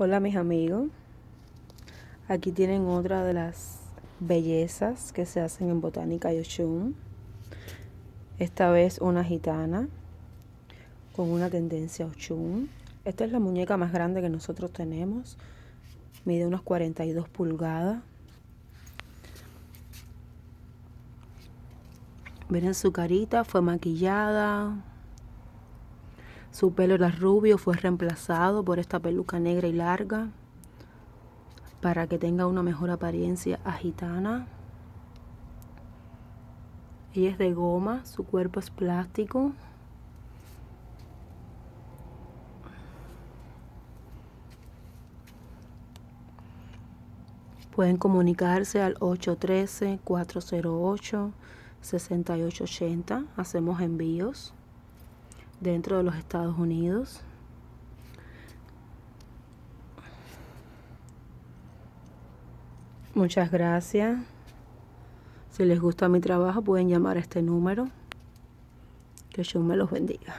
Hola mis amigos, aquí tienen otra de las bellezas que se hacen en Botánica Yoshun. Esta vez una gitana con una tendencia Ochun. Esta es la muñeca más grande que nosotros tenemos, mide unos 42 pulgadas. Miren su carita, fue maquillada, su pelo era rubio, fue reemplazado por esta peluca negra y larga para que tenga una mejor apariencia a gitana. Ella es de goma, su cuerpo es plástico. Pueden comunicarse al 813-408-6880. Hacemos envíos dentro de los Estados Unidos. Muchas gracias. Si les gusta mi trabajo, pueden llamar a este número. Que Dios me los bendiga.